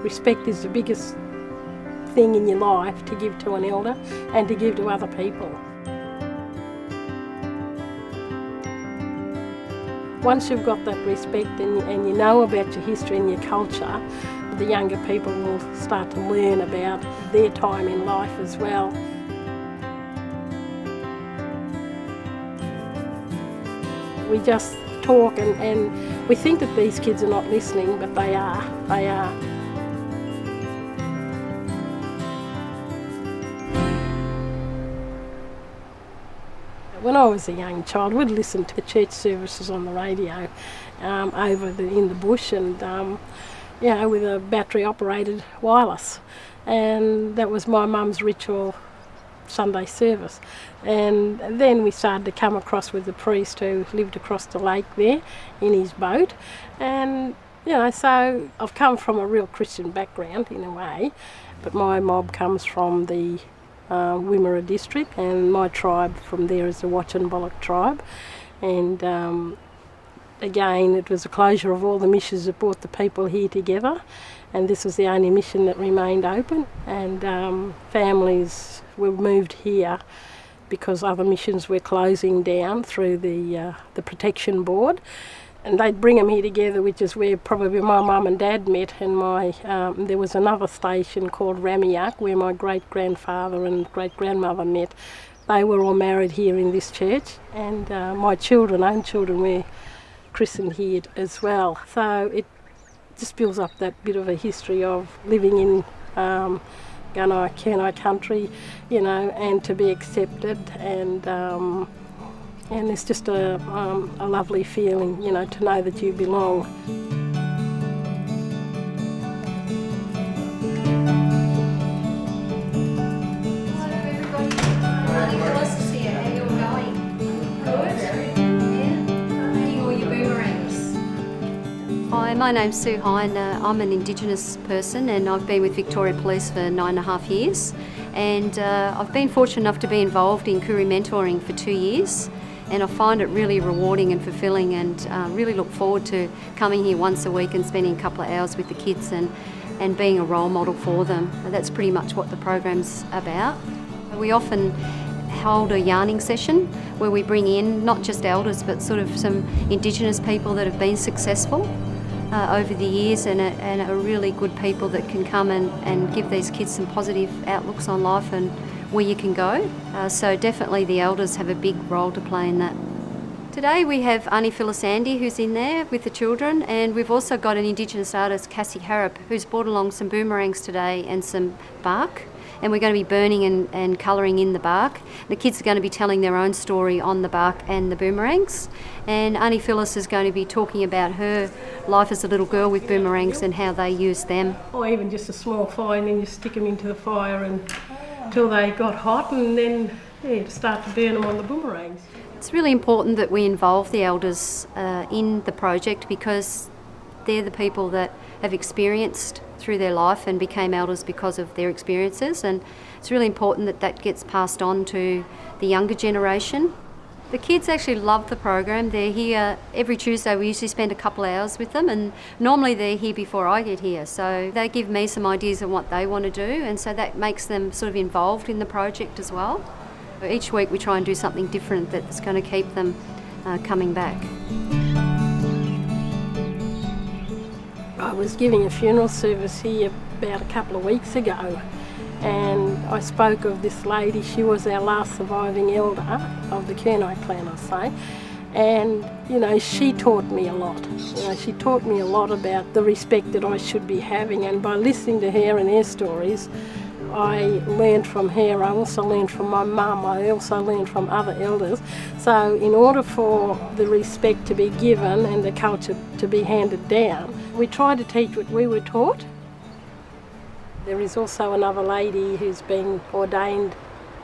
Respect is the biggest thing in your life to give to an elder and to give to other people. Once you've got that respect and you know about your history and your culture, the younger people will start to learn about their time in life as well. We just talk and we think that these kids are not listening, but they are. They are. When I was a young child, we'd listen to church services on the radio in the bush and with a battery-operated wireless. And that was my mum's ritual Sunday service. And then we started to come across with the priest who lived across the lake there in his boat. And, so I've come from a real Christian background in a way, but my mob comes from the Wimmera district, and my tribe from there is the Watchinbollock tribe. And again, it was the closure of all the missions that brought the people here together, and this was the only mission that remained open. And families were moved here because other missions were closing down through the protection board. And they'd bring them here together, which is where probably my mum and dad met. And there was another station called Ramiak where my great-grandfather and great-grandmother met. They were all married here in this church, and my own children were christened here as well. So it just builds up that bit of a history of living in Gunai country, and to be accepted, and it's just a lovely feeling, to know that you belong. Hello everybody. Nice to see you. How you all going? Good? Yeah? Eating all your boomerangs. Hi, my name's Sue Hine. I'm an Indigenous person and I've been with Victoria Police for 9.5 years. And I've been fortunate enough to be involved in Koori mentoring for 2 years. And I find it really rewarding and fulfilling, and really look forward to coming here once a week and spending a couple of hours with the kids and being a role model for them. And that's pretty much what the program's about. We often hold a yarning session where we bring in not just elders but sort of some Indigenous people that have been successful over the years and are really good people that can come and give these kids some positive outlooks on life and where you can go. So definitely the elders have a big role to play in that. Today we have Auntie Phyllis Andy who's in there with the children, and we've also got an Indigenous artist, Cassie Harrop, who's brought along some boomerangs today and some bark, and we're going to be burning and colouring in the bark. The kids are going to be telling their own story on the bark and the boomerangs, and Auntie Phyllis is going to be talking about her life as a little girl with boomerangs and how they use them. Or even just a small fire, and then you stick them into the fire until they got hot, and then start to burn them on the boomerangs. It's really important that we involve the elders in the project because they're the people that have experienced through their life and became elders because of their experiences, and it's really important that that gets passed on to the younger generation. The kids actually love the program. They're here every Tuesday. We usually spend a couple of hours with them, and normally they're here before I get here. So they give me some ideas of what they want to do, and so that makes them sort of involved in the project as well. Each week we try and do something different that's going to keep them coming back. I was giving a funeral service here about a couple of weeks ago, and I spoke of this lady. She was our last surviving elder of the Kurnai clan, I say, and she taught me a lot. She taught me a lot about the respect that I should be having, and by listening to her and her stories, I learned from her. I also learned from my mum. I also learned from other elders. So in order for the respect to be given and the culture to be handed down, we try to teach what we were taught. There is also another lady who's been ordained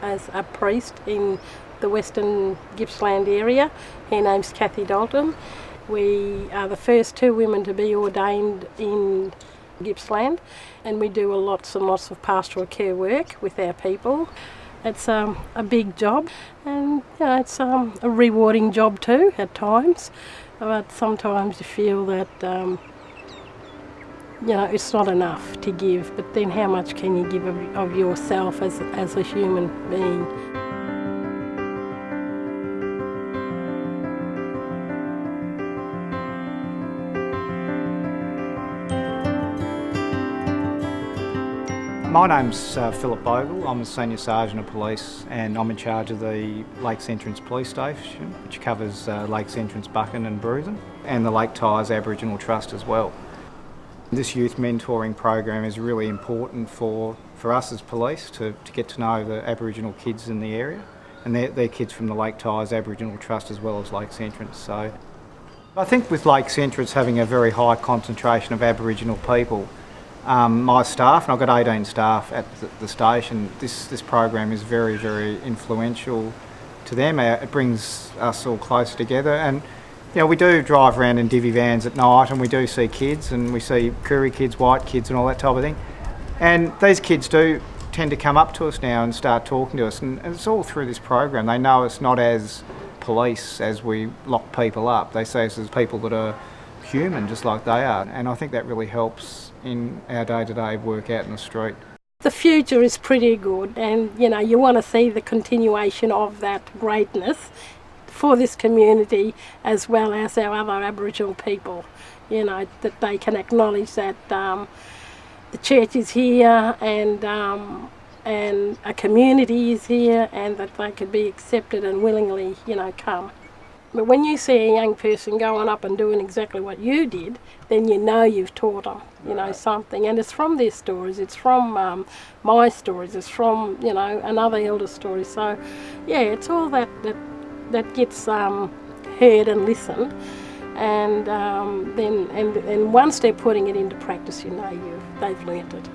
as a priest in the Western Gippsland area. Her name's Kathy Dalton. We are the first 2 women to be ordained in Gippsland, and we do lots and lots of pastoral care work with our people. It's a big job, and it's a rewarding job too at times, but sometimes you feel that You know, it's not enough to give, but then how much can you give of yourself as a human being? My name's Philip Bogle. I'm a Senior Sergeant of Police and I'm in charge of the Lakes Entrance Police Station, which covers Lakes Entrance, Buchan and Bruisen, and the Lake Tyres Aboriginal Trust as well. This youth mentoring program is really important for us as police to get to know the Aboriginal kids in the area, and they're kids from the Lake Tyres Aboriginal Trust as well as Lakes Entrance. So I think with Lakes Entrance having a very high concentration of Aboriginal people, my staff, and I've got 18 staff at the station, this program is very, very influential to them. It brings us all closer together, and you know, we do drive around in divvy vans at night and we do see kids, and we see Koori kids, white kids and all that type of thing. And these kids do tend to come up to us now and start talking to us, and it's all through this program. They know us not as police as we lock people up. They see us as people that are human just like they are, and I think that really helps in our day-to-day work out in the street. The future is pretty good, and you know, you want to see the continuation of that greatness for this community as well as our other Aboriginal people. You know, that they can acknowledge that the church is here and a community is here, and that they could be accepted and willingly, you know, come. But when you see a young person going up and doing exactly what you did, then you know you've taught them, you know, something. And it's from their stories, it's from my stories, it's from, you know, another elder's story. So, yeah, it's all that gets heard and listened. And then once they're putting it into practice, you know, they've learnt it.